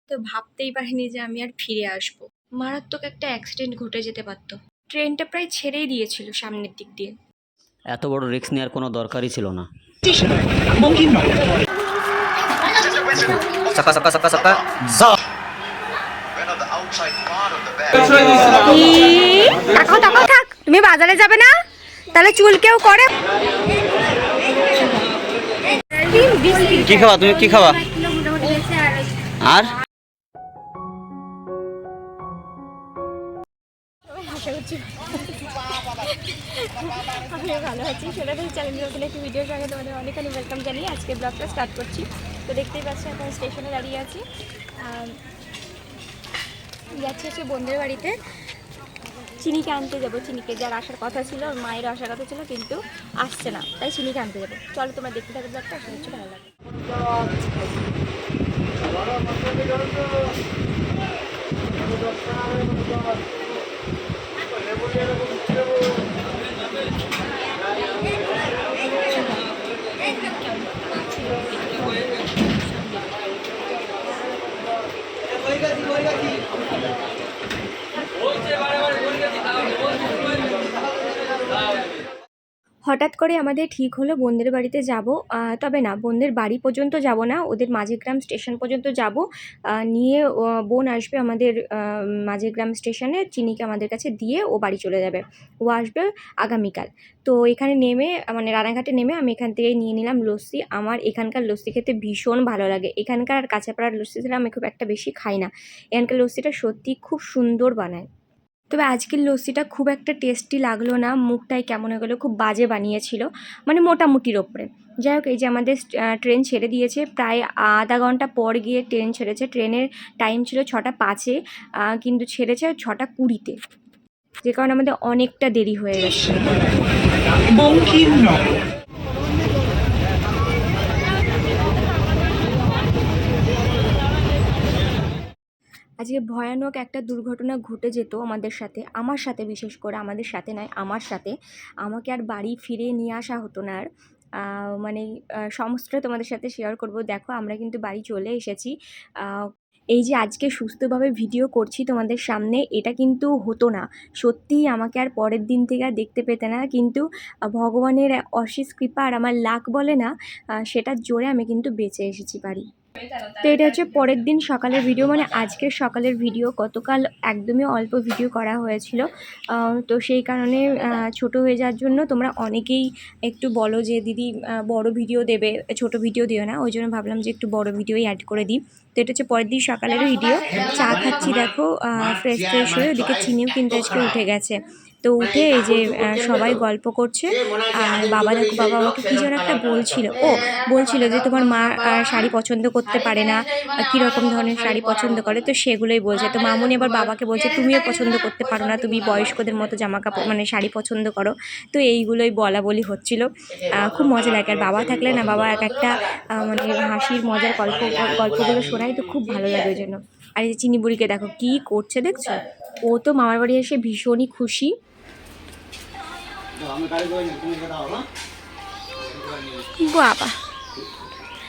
তো ভাবতেই পারিনি যে আমি আর ফিরে আসবো। মারাত্মক একটা অ্যাক্সিডেন্ট ঘটে যেতে পারতো। ট্রেনটা প্রায় ছেড়েই দিয়েছিল সামনের দিক দিয়ে। এত বড় রিস্ক নেওয়ার কোনো দরকারই ছিল না। সাকা সাকা সাকা সাকা যা। তাকাও তাকাও, থাক, তুমি বাজারে যাবে না? তাহলে চুল কেউ করে। কি খাওয়া তুমি, কি খাওয়া? আর আশা করছি আমিও ভালো আছি। সেটাতেই চ্যালেঞ্জের নতুন একটি ভিডিওর সঙ্গে তোমাদের অনেক অনেক ওয়েলকাম জানিয়ে আজকে ব্লগটা স্টার্ট করছি। তো দেখতেই পাচ্ছি এখন স্টেশনে দাঁড়িয়ে আছি, যাচ্ছি হচ্ছে বোনদের বাড়িতে। চিনিকে আনতে যাবো। চিনিকে যার আসার কথা ছিল, ওর মায়ের আসার কথা ছিল, কিন্তু আসছে না, তাই চিনিকে আনতে যাবো। চলো তোমরা দেখতে থাকো ব্লগটা, আশা করছি ভালো লাগে। হঠাৎ করে আমাদের ঠিক হলো বোনদের বাড়িতে যাব। তবে না, বোনদের বাড়ি পর্যন্ত যাব না, ওদের মাঝেগ্রাম স্টেশন পর্যন্ত যাব। নিয়ে বোন আসবে আমাদের মাঝেগ্রাম স্টেশনে, চিনিকে আমাদের কাছে দিয়ে ও বাড়ি চলে যাবে। ও আসবে আগামীকাল। তো এখানে নেমে, মানে রানাঘাটে নেমে আমি এখান থেকেই নিয়ে নিলাম লস্যি। আমার এখানকার লস্যি খেতে ভীষণ ভালো লাগে। এখানকার আর কাঁচাপাড়ার লস্যি ছিল আমি খুব একটা বেশি খাই না। এখানকার লস্যিটা সত্যি খুব সুন্দর বানায়। তবে আজকের লস্যিটা খুব একটা টেস্টি লাগলো না, মুখটাই কেমন হয়ে গেলো, খুব বাজে বানিয়েছিল, মানে মোটামুটির ওপরে। যাই হোক, এই যে আমাদের ট্রেন ছেড়ে দিয়েছে, প্রায় আধা ঘন্টা পর গিয়ে ট্রেন ছেড়েছে। ট্রেনের টাইম ছিল 6:05, কিন্তু ছেড়েছে 6:20-তে, যে কারণে আমাদের অনেকটা দেরি হয়ে গেছে। আজকে ভয়ানক একটা দুর্ঘটনা ঘটে যেত আমাদের সাথে, আমার সাথে, বিশেষ করে আমাদের সাথে নয়, আমার সাথে। আমাকে আর বাড়ি ফিরে নিয়ে আসা হতো না আর। মানে সমস্তটা তোমাদের সাথে শেয়ার করব। দেখো, আমরা কিন্তু বাড়ি চলে এসেছি। এই যে আজকে সুস্থভাবে ভিডিও করছি তোমাদের সামনে, এটা কিন্তু হতো না। সত্যিই আমাকে আর পরের দিন থেকে আর দেখতে পেতে না, কিন্তু ভগবানের অশেষ কৃপা আর আমার লাক বলে না, সেটার জোরে আমি কিন্তু বেঁচে এসেছি বাড়ি। তো এটা হচ্ছে পরের দিন সকালের ভিডিও, মানে আজকের সকালের ভিডিও। গতকাল একদমই অল্প ভিডিও করা হয়েছিল, তো সেই কারণে ছোট হয়ে যাওয়ার জন্য তোমরা অনেকেই একটু বলো যে দিদি বড় ভিডিও দেবে, ছোট ভিডিও দিও না। ওই জন্য ভাবলাম যে একটু বড় ভিডিওই অ্যাড করে দিই। তো এটা হচ্ছে পরের দিন সকালের ভিডিও। চা খাচ্ছি, দেখো ফ্রেশ ফ্রেশ হয়ে। ওদিকে চিনিও কিন্তু আজকে উঠে গেছে। তো উঠে এই যে সবাই গল্প করছে। আর বাবা, দেখো বাবা আমাকে কী যেন একটা বলছিল যে তোমার মা শাড়ি পছন্দ করতে পারে না, কীরকম ধরনের শাড়ি পছন্দ করে, তো সেগুলোই বলছে। তো মামুনি আবার বাবাকে বলছে তুমিও পছন্দ করতে পারো না, তুমি বয়স্কদের মতো জামা কাপড়, মানে শাড়ি পছন্দ করো। তো এইগুলোই বলা বলি হচ্ছিল। খুব মজা লাগে। আর বাবা থাকলে না, বাবা এক একটা মানে হাসির মজার গল্পগুলো শোনায়, তো খুব ভালো লাগে ওই জন্য। আর এই যে চিনি বুড়িকে দেখো কী করছে, দেখছো? ও তো মামার বাড়ি এসে ভীষণই খুশি। বাবা,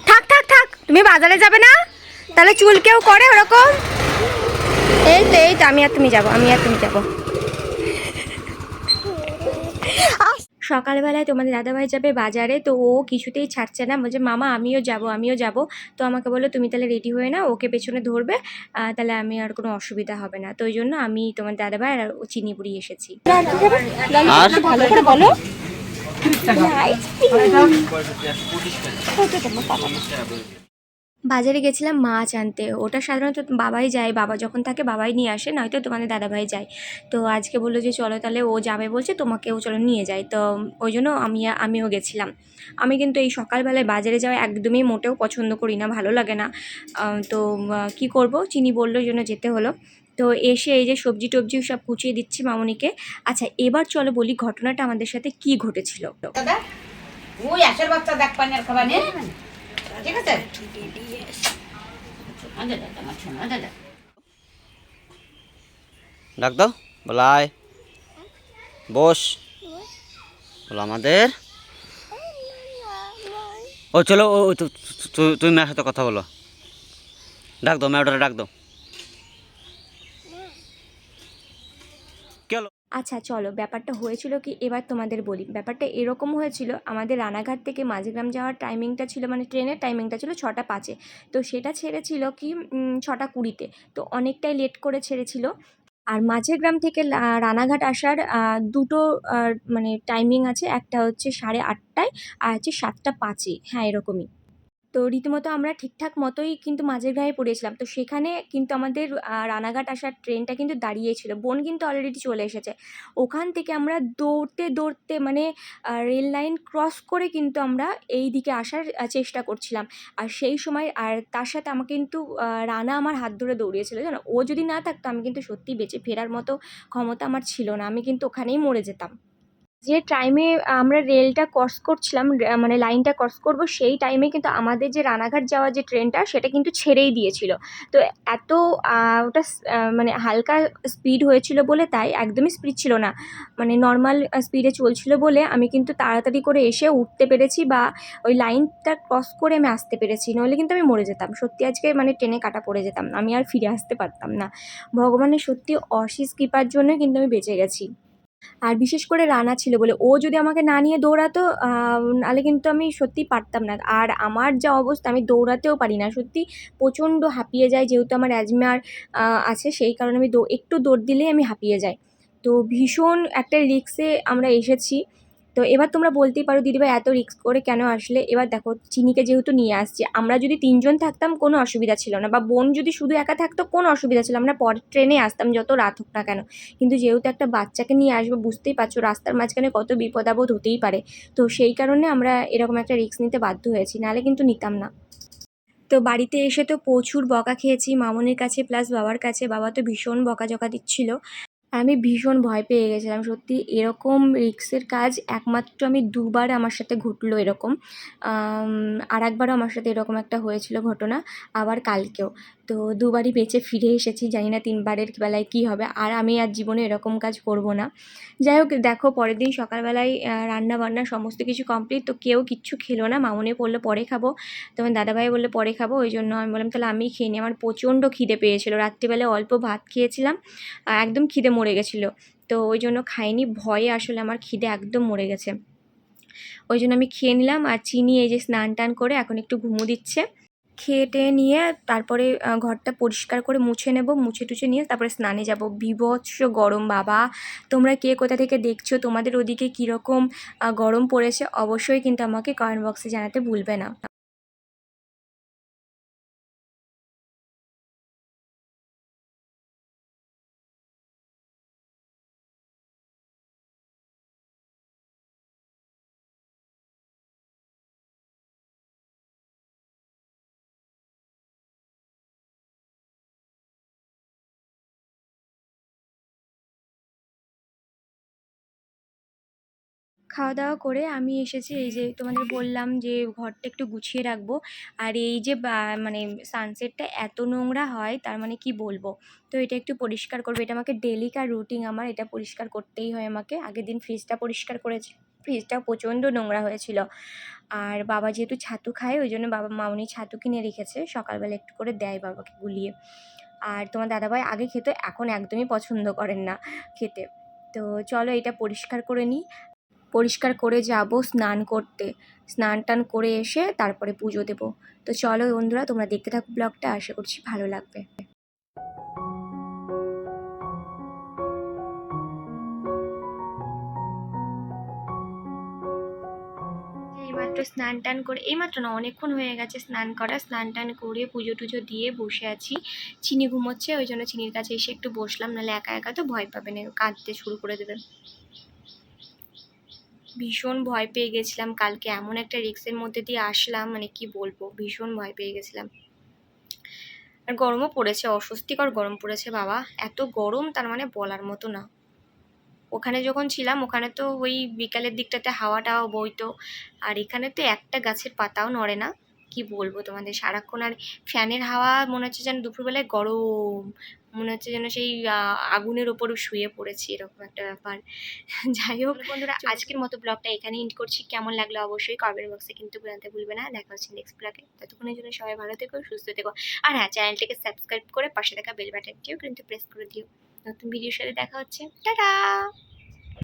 থাক থাক থাক, তুমি বাজারে যাবে না? তাহলে চুল কেউ করে ওরকম? এই তো আমি আর তুমি যাবো। সকালবেলায় তোমাদের দাদাভাই যাবে বাজারে, তো ও কিছুতেই ছাড়ছে না, বলছে মামা আমিও যাব। তো আমাকে বললো তুমি তাহলে রেডি হয়ে নাও, ওকে পেছনে ধরবে, তাহলে আমি আর কোনো অসুবিধা হবে না। তো ওই জন্য আমি তোমার দাদাভাই আর চিনি বুড়ি এসেছি। ভালো করে বলো। বাজারে গেছিলাম মাছ আনতে। ওটা সাধারণত বাবাই যায়, বাবা যখন থাকে বাবাই নিয়ে আসে, নয়তো তোমাদের দাদাভাই যায়। তো আজকে বললো যে চলো তাহলে, ও যাবে বলছে, তোমাকেও চলো নিয়ে যায়। তো ওই জন্য আমিও গেছিলাম। আমি কিন্তু এই সকালবেলায় বাজারে যাওয়া একদমই মোটেও পছন্দ করি না, ভালো লাগে না। তো কি করব, চিনি বললো ওই জন্য যেতে হলো। তো এসে এই যে সবজি টবজি সব কুচিয়ে দিচ্ছি মামুনিকে। আচ্ছা, এবার চলো বলি ঘটনাটা আমাদের সাথে কি ঘটেছিল। ওই আসার বাচ্চা দেখ পানির খাবার নিয়ে, ঠিক আছে? ডাক দাও, বলাই বস, বলো আমাদের। ও চলো, ও তুমি মায়ের সাথে কথা বলো। ডাক দাও ম্যাডারে, ডাক দাও। কি হলো? আচ্ছা চলো, ব্যাপারটা হয়েছিল কি এবার তোমাদের বলি। ব্যাপারটা এরকম হয়েছিল, আমাদের রানাঘাট থেকে মাঝগ্রাম যাওয়ার টাইমিংটা ছিল, মানে ট্রেনের টাইমিংটা ছিল 6টা 5-এ। তো সেটা ছেড়েছিল কি 6টা 20-তে। তো অনেকটাই লেট করে ছেড়েছিল। আর মাঝেরগ্রাম থেকে রানাঘাট আসার দুটো মানে টাইমিং আছে, একটা হচ্ছে 8:30টায় আর হচ্ছে 7টা 5-এ, হ্যাঁ এরকমই। তো রীতিমতো আমরা ঠিকঠাক মতোই কিন্তু মাঝেরগ্রামে পড়েছিলাম। তো সেখানে কিন্তু আমাদের রানাঘাট আসার ট্রেনটা কিন্তু দাঁড়িয়েছিল, বোন কিন্তু অলরেডি চলে এসেছে। ওখান থেকে আমরা দৌড়তে দৌড়তে মানে রেল লাইন ক্রস করে কিন্তু আমরা এই দিকে আসার চেষ্টা করছিলাম। আর সেই সময় আর তার সাথে আমাকে কিন্তু রানা আমার হাত ধরে দৌড়িয়েছিল, জানো। ও যদি না থাকতো আমি কিন্তু সত্যিই বেঁচে ফেরার মতো ক্ষমতা আমার ছিল না, আমি কিন্তু ওখানেই মরে যেতাম। যে টাইমে আমরা রেলটা ক্রস করছিলাম, মানে লাইনটা ক্রস করব, সেই টাইমে কিন্তু আমাদের যে রানাঘাট যাওয়ার যে ট্রেনটা সেটা কিন্তু ছেড়েই দিয়েছিল। তো এত ওটা মানে হালকা স্পিড হয়েছিল বলে, তাই একদমই স্পিড ছিল না, মানে নর্মাল স্পিডে চলছিল বলে আমি কিন্তু তাড়াতাড়ি করে এসে উঠতে পেরেছি, বা ওই লাইনটা ক্রস করে আমি আসতে পেরেছি, নইলে কিন্তু আমি মরে যেতাম সত্যি। আজকে মানে ট্রেনে কাটা পড়ে যেতাম, আমি আর ফিরে আসতে পারতাম না। ভগবানের সত্যি অশেষ কৃপার জন্যই কিন্তু আমি বেঁচে গেছি। আর বিশেষ করে রানা ছিল বলে, ও যদি আমাকে না নিয়ে দৌড়াতো নাহলে কিন্তু আমি সত্যিই পারতাম না। আর আমার যা অবস্থা, আমি দৌড়াতেও পারি না সত্যি, প্রচণ্ড হাঁপিয়ে যাই, যেহেতু আমার অ্যাজমার আছে, সেই কারণে আমি একটু দৌড় দিলেই আমি হাঁপিয়ে যাই। তো ভীষণ একটা রিস্কে আমরা এসেছি। তো এবার তোমরা বলতেই পারো, দিদিভাই এত রিস্ক করে কেন আসলে? এবার দেখো, চিনিকে যেহেতু নিয়ে আসছি, আমরা যদি 3জন থাকতাম কোনো অসুবিধা ছিল না, বা বোন যদি শুধু একা থাকতো কোনো অসুবিধা ছিল, আমরা পরের ট্রেনে আসতাম যত রাত হোক না কেন। কিন্তু যেহেতু একটা বাচ্চাকে নিয়ে আসবো, বুঝতেই পারছো রাস্তার মাঝখানে কত বিপদ আপদ হতেই পারে। তো সেই কারণে আমরা এরকম একটা রিস্ক নিতে বাধ্য হয়েছি, নাহলে কিন্তু নিতাম না। তো বাড়িতে এসে তো প্রচুর বকা খেয়েছি মামনির কাছে প্লাস বাবার কাছে। বাবা তো ভীষণ বকাঝকা দিচ্ছিল। আমি ভীষণ ভয় পেয়ে গেছিলাম সত্যি। এরকম রিস্কের কাজ একমাত্র আমি 2বার আমার সাথে ঘটলো এরকম। আর একবারও আমার সাথে এরকম একটা হয়েছিল ঘটনা, আবার কালকেও। তো 2বারই বেঁচে ফিরে এসেছি, জানি না 3বারের বেলায় কী হবে। আর আমি আর জীবনে এরকম কাজ করব না। যাই হোক, দেখো পরের দিন সকালবেলায় রান্না বান্না সমস্ত কিছু কমপ্লিট। তো কেউ কিচ্ছু খেলো না, মামনি বললো পরে খাবো, তোমার দাদাভাই বললো পরে খাবো, ওই জন্য আমি বললাম তাহলে আমিই খেয়ে নিই। আমার প্রচণ্ড খিদে পেয়েছিলো, রাত্রিবেলায় অল্প ভাত খেয়েছিলাম, একদম খিদে মরে গেছিলো। তো ওই জন্য খাইনি, ভয়ে আসলে আমার খিদে একদম মরে গেছে। ওই জন্য আমি খেয়ে নিলাম। আর চিনি এই যে স্নান টান করে এখন একটু ঘুমো দিচ্ছে। খেয়ে টেয়ে নিয়ে তারপরে ঘরটা পরিষ্কার করে মুছে নেব, মুছে টুছে নিয়ে তারপরে স্নানে যাব। বীভৎস গরম বাবা! তোমরা কে কোথা থেকে দেখছো, তোমাদের ওদিকে কীরকম গরম পড়েছে অবশ্যই কিন্তু আমাকে কমেন্ট বক্সে জানাতে ভুলবে না। খাওয়া দাওয়া করে আমি এসেছি, এই যে তোমাদের বললাম যে ঘরটা একটু গুছিয়ে রাখবো। আর এই যে মানে সানসেটটা এত নোংরা হয়, তার মানে কি বলবো। তো এটা একটু পরিষ্কার করবো, এটা আমাকে ডেলিকার রুটিন, আমার এটা পরিষ্কার করতেই হয় আমাকে। আগের দিন ফ্রিজটা পরিষ্কার করেছি, ফ্রিজটাও প্রচণ্ড নোংরা হয়েছিল। আর বাবা যেহেতু ছাতু খায়, ওই জন্য বাবা মামনি ছাতু কিনে রেখেছে, সকালবেলা একটু করে দেয় বাবাকে গুলিয়ে। আর তোমার দাদাভাই আগে খেত, এখন একদমই পছন্দ করেন না খেতে। তো চলো এটা পরিষ্কার করে নিই। পরিষ্কার করে যাব স্নান করতে, স্নান টান করে এসে তারপরে পুজো দেবো। তো চলো বন্ধুরা, তোমরা দেখতে থাকো ব্লগটা, আশা করছি ভালো লাগবে। এইমাত্র স্নান টান করে, এইমাত্র না অনেকক্ষণ হয়ে গেছে স্নান করা, স্নান টান করে পুজো টুজো দিয়ে বসে আছি। চিনি ঘুমোচ্ছে, ওই জন্য চিনির কাছে এসে একটু বসলাম, নাহলে একা একা তো ভয় পাবে না, কাঁদতে শুরু করে দেবে। ভীষণ ভয় পেয়ে গেছিলাম কালকে, এমন একটা রিস্কের মধ্যে দিয়ে আসলাম, মানে কি বলবো, ভীষণ ভয় পেয়ে গেছিলাম। আর গরমও পড়েছে, অস্বস্তিকর গরম পড়েছে বাবা, এত গরম তার মানে বলার মতো না। ওখানে যখন ছিলাম ওখানে তো ওই বিকালের দিকটাতে হাওয়া টাওয়া বইতো, আর এখানে তো একটা গাছের পাতাও নড়ে না। কি বলবো তোমাদের, সারাক্ষণ আর ফ্যানের হাওয়া মনে হচ্ছে যেন দুপুরবেলায় গরম, মনে হচ্ছে যেন সেই আগুনের ওপরও শুয়ে পড়েছি, এরকম একটা ব্যাপার। যাই হোক বন্ধুরা, আজকের মতো ব্লগটা এখানে এন্ড করছি। কেমন লাগলো অবশ্যই কমেন্ট বক্সে কিন্তু জানাতে ভুলবে না। দেখা হচ্ছে নেক্সট ব্লগে, ততক্ষণের জন্য সবাই ভালো থেকো, সুস্থ থেকো। আর হ্যাঁ, চ্যানেলটিকে সাবস্ক্রাইব করে পাশে থাকা বেল বাটনটিও কিন্তু প্রেস করে দিও। নতুন ভিডিওর সাথে দেখা হচ্ছে, টাটা।